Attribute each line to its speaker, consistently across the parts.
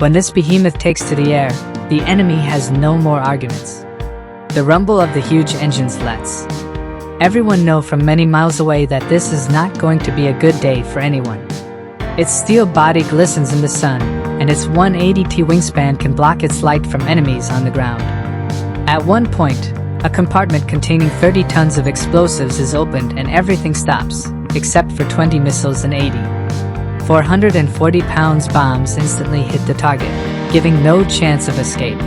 Speaker 1: When this behemoth takes to the air, the enemy has no more arguments. The rumble of the huge engines lets everyone know from many miles away that this is not going to be a good day for anyone. Its steel body glistens in the sun, and its 180-t wingspan can block its light from enemies on the ground. At one point, a compartment containing 30 tons of explosives is opened and everything stops, except for 20 missiles and 80 440-pound bombs instantly hit the target, giving no chance of escape.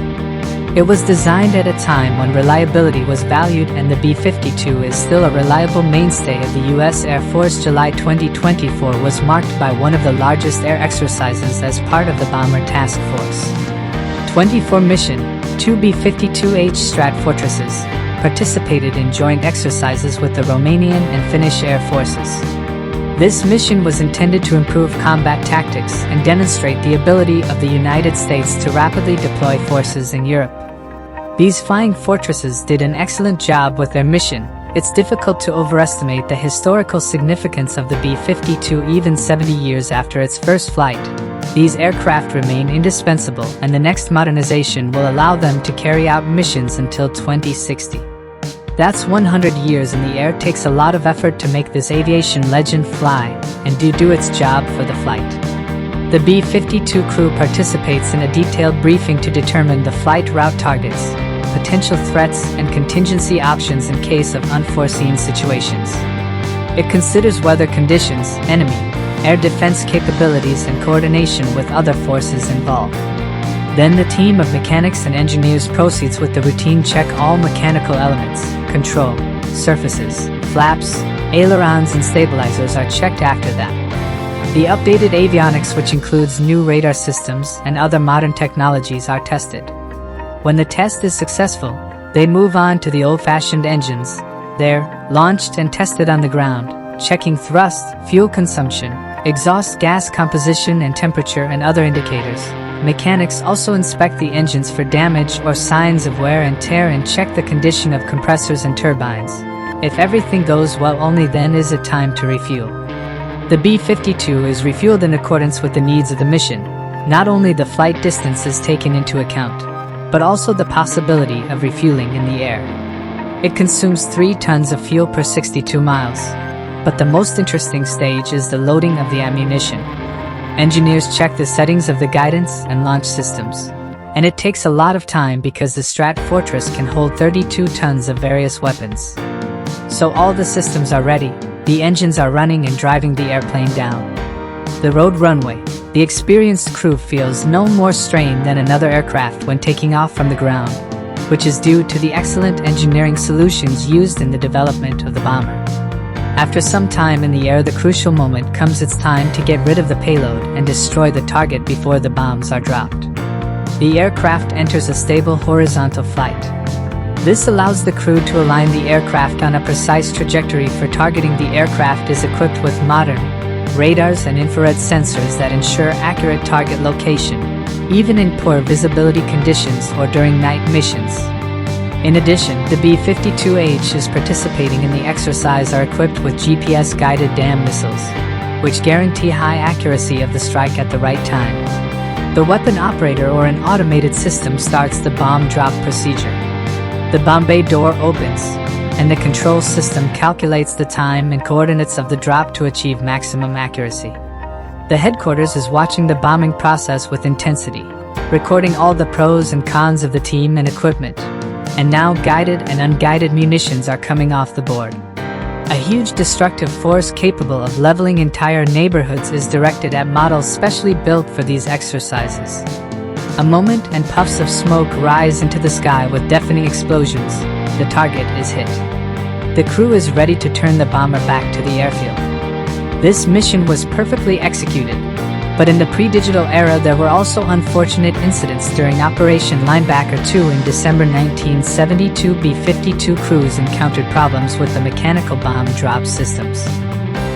Speaker 1: It was designed at a time when reliability was valued, and the B-52 is still a reliable mainstay of the U.S. Air Force. July 2024 was marked by one of the largest air exercises as part of the Bomber Task Force 24 mission. 2 B-52H Strat Fortresses participated in joint exercises with the Romanian and Finnish Air Forces. This mission was intended to improve combat tactics and demonstrate the ability of the United States to rapidly deploy forces in Europe. These flying fortresses did an excellent job with their mission. It's difficult to overestimate the historical significance of the B-52 even 70 years after its first flight. These aircraft remain indispensable, and the next modernization will allow them to carry out missions until 2060. That's 100 years in the air. Takes a lot of effort to make this aviation legend fly and do its job for the flight. The B-52 crew participates in a detailed briefing to determine the flight route targets, potential threats, and contingency options in case of unforeseen situations. It considers weather conditions, enemy, air defense capabilities, and coordination with other forces involved. Then the team of mechanics and engineers proceeds with the routine check. All mechanical elements, control, surfaces, flaps, ailerons, and stabilizers are checked after that. The updated avionics, which includes new radar systems and other modern technologies, are tested. When the test is successful, they move on to the old-fashioned engines. They're launched and tested on the ground, checking thrust, fuel consumption, exhaust gas composition, and temperature, and other indicators. Mechanics also inspect the engines for damage or signs of wear and tear and check the condition of compressors and turbines. If everything goes well, only then is it time to refuel. The B-52 is refueled in accordance with the needs of the mission. Not only the flight distance is taken into account, but also the possibility of refueling in the air. It consumes 3 tons of fuel per 62 miles. But the most interesting stage is the loading of the ammunition. Engineers check the settings of the guidance and launch systems. And it takes a lot of time because the Strat Fortress can hold 32 tons of various weapons. So all the systems are ready, the engines are running and driving the airplane down the road runway. The experienced crew feels no more strain than another aircraft when taking off from the ground, which is due to the excellent engineering solutions used in the development of the bomber. After some time in the air, the crucial moment comes. It's time to get rid of the payload and destroy the target before the bombs are dropped. The aircraft enters a stable horizontal flight. This allows the crew to align the aircraft on a precise trajectory for targeting. The aircraft is equipped with modern radars and infrared sensors that ensure accurate target location, even in poor visibility conditions or during night missions. In addition, the B-52H is participating in the exercise are equipped with GPS-guided DAM missiles, which guarantee high accuracy of the strike at the right time. The weapon operator or an automated system starts the bomb drop procedure. The bomb bay door opens, and the control system calculates the time and coordinates of the drop to achieve maximum accuracy. The headquarters is watching the bombing process with intensity, recording all the pros and cons of the team and equipment. And now guided and unguided munitions are coming off the board. A huge destructive force capable of leveling entire neighborhoods is directed at models specially built for these exercises. A moment and puffs of smoke rise into the sky with deafening explosions. The target is hit. The crew is ready to turn the bomber back to the airfield. This mission was perfectly executed. But in the pre-digital era, there were also unfortunate incidents. During Operation Linebacker 2 in December 1972, B-52 crews encountered problems with the mechanical bomb drop systems.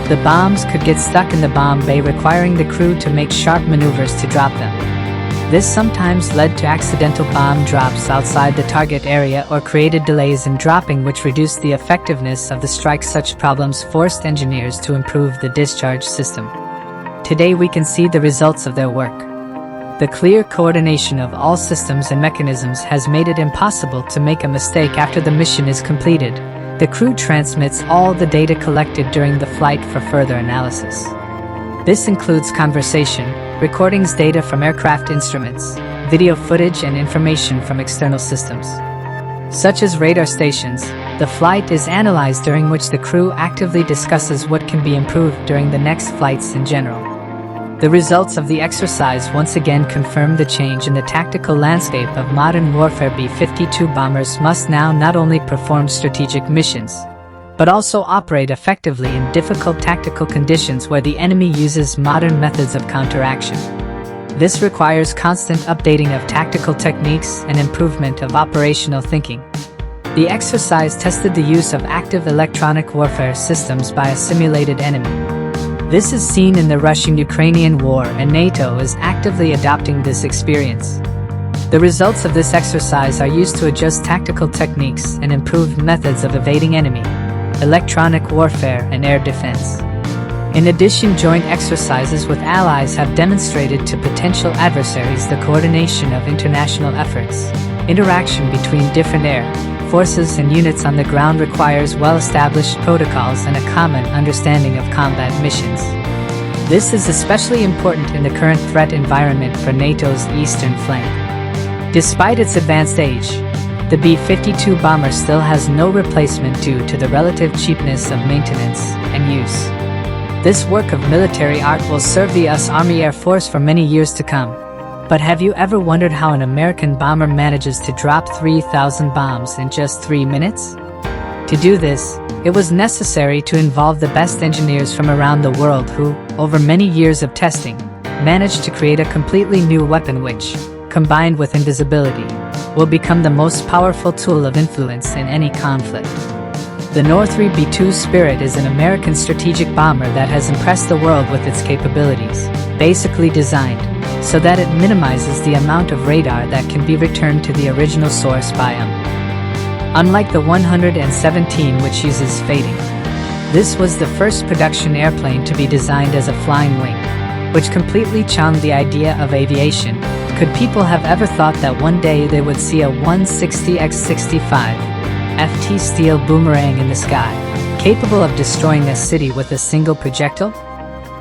Speaker 1: The bombs could get stuck in the bomb bay, requiring the crew to make sharp maneuvers to drop them. This sometimes led to accidental bomb drops outside the target area or created delays in dropping, which reduced the effectiveness of the strike. Such problems forced engineers to improve the discharge system. Today we can see the results of their work. The clear coordination of all systems and mechanisms has made it impossible to make a mistake after the mission is completed. The crew transmits all the data collected during the flight for further analysis. This includes conversation, recordings, data from aircraft instruments, video footage, and information from external systems, such as radar stations. The flight is analyzed, during which the crew actively discusses what can be improved during the next flights in general. The results of the exercise once again confirm the change in the tactical landscape of modern warfare. B-52 bombers must now not only perform strategic missions, but also operate effectively in difficult tactical conditions where the enemy uses modern methods of counteraction. This requires constant updating of tactical techniques and improvement of operational thinking. The exercise tested the use of active electronic warfare systems by a simulated enemy. This is seen in the Russian-Ukrainian war, and NATO is actively adopting this experience. The results of this exercise are used to adjust tactical techniques and improve methods of evading enemy, electronic warfare, and air defense. In addition, joint exercises with allies have demonstrated to potential adversaries the coordination of international efforts. Interaction between different air forces and units on the ground requires well-established protocols and a common understanding of combat missions. This is especially important in the current threat environment for NATO's eastern flank. Despite its advanced age, the B-52 bomber still has no replacement due to the relative cheapness of maintenance and use. This work of military art will serve the US Army Air Force for many years to come. But have you ever wondered how an American bomber manages to drop 3,000 bombs in just 3 minutes? To do this, it was necessary to involve the best engineers from around the world who, over many years of testing, managed to create a completely new weapon which, combined with invisibility, will become the most powerful tool of influence in any conflict. The Northrop B-2 Spirit is an American strategic bomber that has impressed the world with its capabilities, basically designed so that it minimizes the amount of radar that can be returned to the original source by them. Unlike the 117, which uses fading, this was the first production airplane to be designed as a flying wing, which completely challenged the idea of aviation. Could people have ever thought that one day they would see a 160x65 FT steel boomerang in the sky, capable of destroying a city with a single projectile?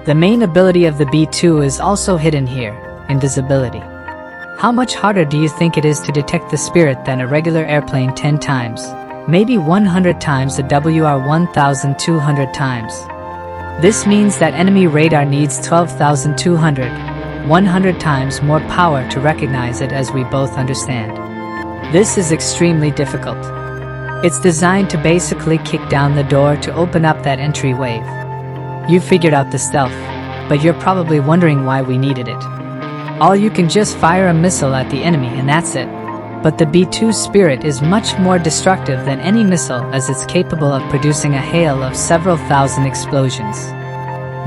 Speaker 1: The main ability of the B-2 is also hidden here: invisibility. How much harder do you think it is to detect the Spirit than a regular airplane? 10 times, maybe 100 times, the WR 1,200 times. This means that enemy radar needs 12,200, 100 times more power to recognize it, as we both understand. This is extremely difficult. It's designed to basically kick down the door to open up that entry wave. You figured out the stealth, but you're probably wondering why we needed it. All you can just fire a missile at the enemy and that's it. But the B-2 Spirit is much more destructive than any missile, as it's capable of producing a hail of several thousand explosions.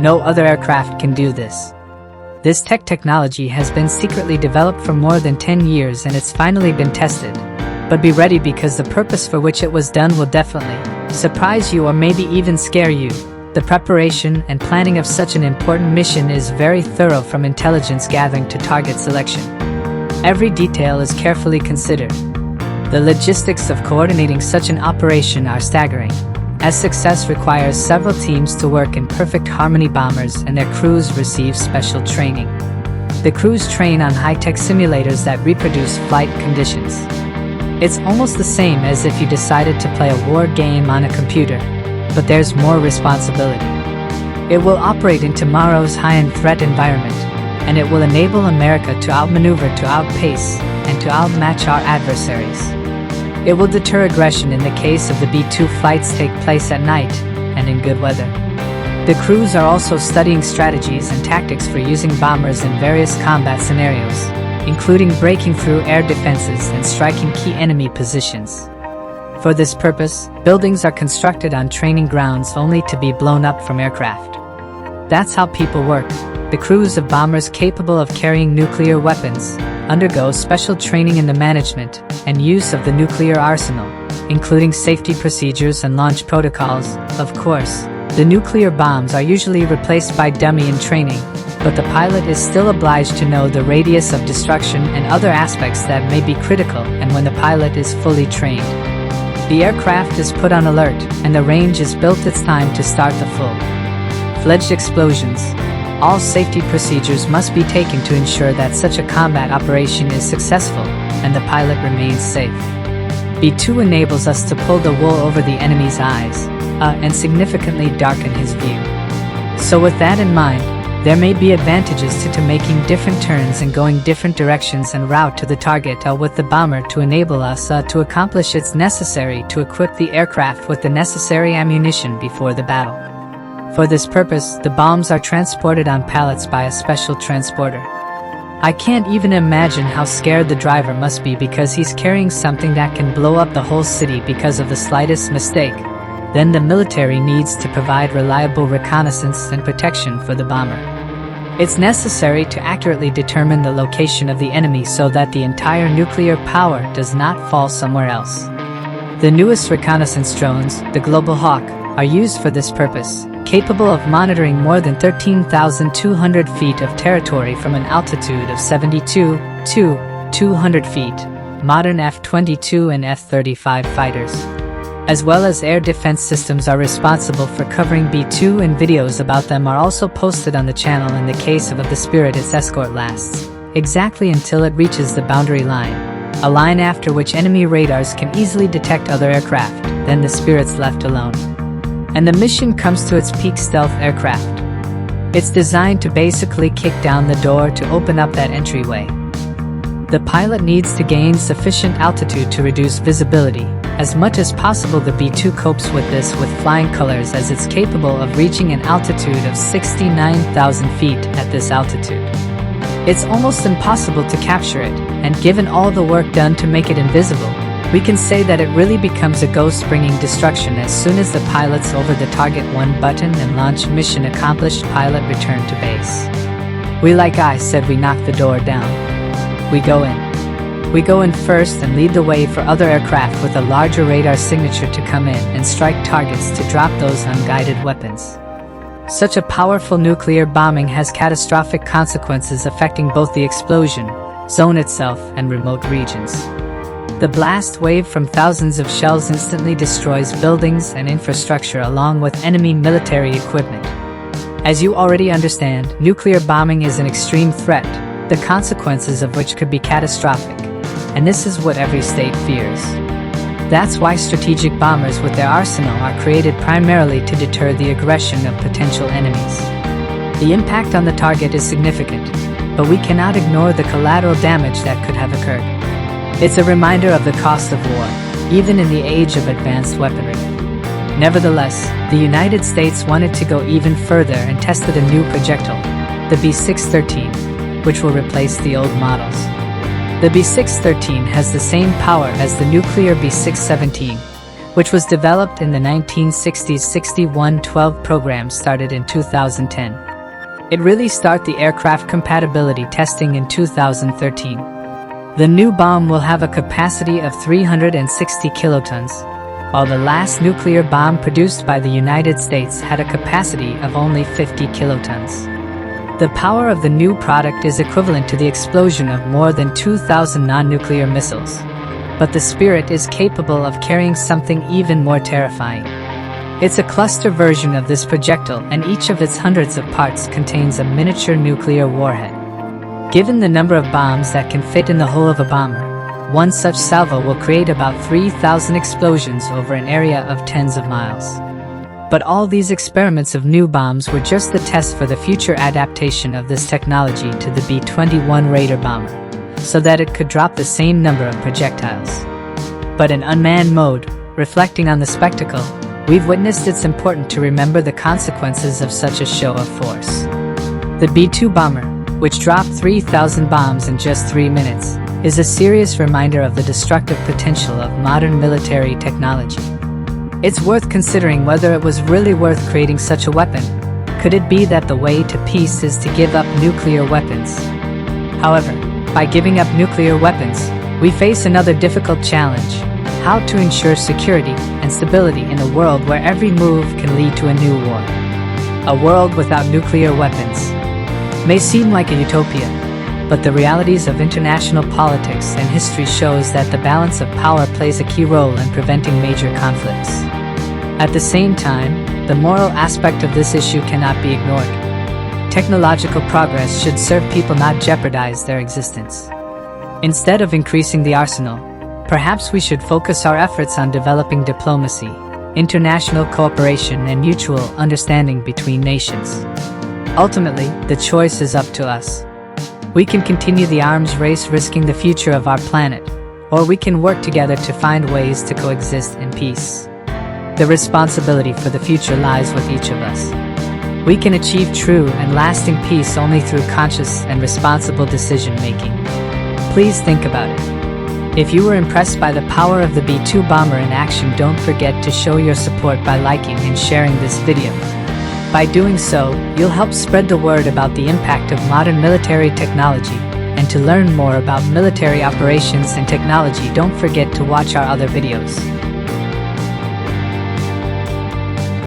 Speaker 1: No other aircraft can do this. This technology has been secretly developed for more than 10 years and it's finally been tested. But be ready, because the purpose for which it was done will definitely surprise you or maybe even scare you. The preparation and planning of such an important mission is very thorough, from intelligence gathering to target selection. Every detail is carefully considered. The logistics of coordinating such an operation are staggering, as success requires several teams to work in perfect harmony. Bombers and their crews receive special training. The crews train on high-tech simulators that reproduce flight conditions. It's almost the same as if you decided to play a war game on a computer, but there's more responsibility. It will operate in tomorrow's high-end threat environment, and it will enable America to outmaneuver, to outpace, and to outmatch our adversaries. It will deter aggression in the case of the B-2 flights take place at night and in good weather. The crews are also studying strategies and tactics for using bombers in various combat scenarios, including breaking through air defenses and striking key enemy positions. For this purpose, buildings are constructed on training grounds only to be blown up from aircraft. That's how people work. The crews of bombers capable of carrying nuclear weapons undergo special training in the management and use of the nuclear arsenal, including safety procedures and launch protocols. Of course, the nuclear bombs are usually replaced by dummy in training, but the pilot is still obliged to know the radius of destruction and other aspects that may be critical and when the pilot is fully trained. The aircraft is put on alert, and the range is built it's time to start the full-fledged explosions. All safety procedures must be taken to ensure that such a combat operation is successful, and the pilot remains safe. B-2 enables us to pull the wool over the enemy's eyes, and significantly darken his view. So with that in mind, there may be advantages to making different turns and going different directions en route to the target with the bomber to enable us to accomplish it's necessary to equip the aircraft with the necessary ammunition before the battle. For this purpose, the bombs are transported on pallets by a special transporter. I can't even imagine how scared the driver must be because he's carrying something that can blow up the whole city because of the slightest mistake. Then the military needs to provide reliable reconnaissance and protection for the bomber. It's necessary to accurately determine the location of the enemy so that the entire nuclear power does not fall somewhere else. The newest reconnaissance drones, the Global Hawk, are used for this purpose, capable of monitoring more than 13,200 feet of territory from an altitude of 72 to 200 feet. Modern F-22 and F-35 fighters, as well as air defense systems, are responsible for covering B-2, and videos about them are also posted on the channel. In the case of the Spirit, its escort lasts exactly until it reaches the boundary line, a line after which enemy radars can easily detect other aircraft. Then the Spirit's left alone, and the mission comes to its peak. Stealth aircraft. It's designed to basically kick down the door to open up that entryway. The pilot needs to gain sufficient altitude to reduce visibility. As much as possible, the B-2 copes with this with flying colors, as it's capable of reaching an altitude of 69,000 feet. At this altitude, it's almost impossible to capture it, and given all the work done to make it invisible, we can say that it really becomes a ghost, bringing destruction as soon as the pilot's over the target. One button and launch. Mission accomplished. Pilot return to base. Like I said, we knock the door down. We go in. We go in first and lead the way for other aircraft with a larger radar signature to come in and strike targets to drop those unguided weapons. Such a powerful nuclear bombing has catastrophic consequences affecting both the explosion zone itself and remote regions. The blast wave from thousands of shells instantly destroys buildings and infrastructure along with enemy military equipment. As you already understand, nuclear bombing is an extreme threat, the consequences of which could be catastrophic. And this is what every state fears. That's why strategic bombers with their arsenal are created primarily to deter the aggression of potential enemies. The impact on the target is significant, but we cannot ignore the collateral damage that could have occurred. It's a reminder of the cost of war, even in the age of advanced weaponry. Nevertheless, the United States wanted to go even further and tested a new projectile, the B-613, which will replace the old models. The B-613 has the same power as the nuclear B-617, which was developed in the 1960s. 6112 program started in 2010. It really started the aircraft compatibility testing in 2013. The new bomb will have a capacity of 360 kilotons, while the last nuclear bomb produced by the United States had a capacity of only 50 kilotons. The power of the new product is equivalent to the explosion of more than 2,000 non-nuclear missiles. But the Spirit is capable of carrying something even more terrifying. It's a cluster version of this projectile, and each of its hundreds of parts contains a miniature nuclear warhead. Given the number of bombs that can fit in the hull of a bomber, one such salvo will create about 3,000 explosions over an area of tens of miles. But all these experiments of new bombs were just the test for the future adaptation of this technology to the B-21 Raider bomber, so that it could drop the same number of projectiles. But in unmanned mode, reflecting on the spectacle we've witnessed, it's important to remember the consequences of such a show of force. The B-2 bomber, which dropped 3,000 bombs in just 3 minutes, is a serious reminder of the destructive potential of modern military technology. It's worth considering whether it was really worth creating such a weapon. Could it be that the way to peace is to give up nuclear weapons? However, by giving up nuclear weapons, we face another difficult challenge: how to ensure security and stability in a world where every move can lead to a new war. A world without nuclear weapons. may seem like a utopia, but the realities of international politics and history shows that the balance of power plays a key role in preventing major conflicts. At the same time, the moral aspect of this issue cannot be ignored. Technological progress should serve people, not jeopardize their existence. Instead of increasing the arsenal, perhaps we should focus our efforts on developing diplomacy, international cooperation, and mutual understanding between nations. Ultimately, the choice is up to us. We can continue the arms race risking the future of our planet, or we can work together to find ways to coexist in peace. The responsibility for the future lies with each of us. We can achieve true and lasting peace only through conscious and responsible decision-making. Please think about it. If you were impressed by the power of the B-2 bomber in action, don't forget to show your support by liking and sharing this video. By doing so, you'll help spread the word about the impact of modern military technology. And to learn more about military operations and technology, don't forget to watch our other videos.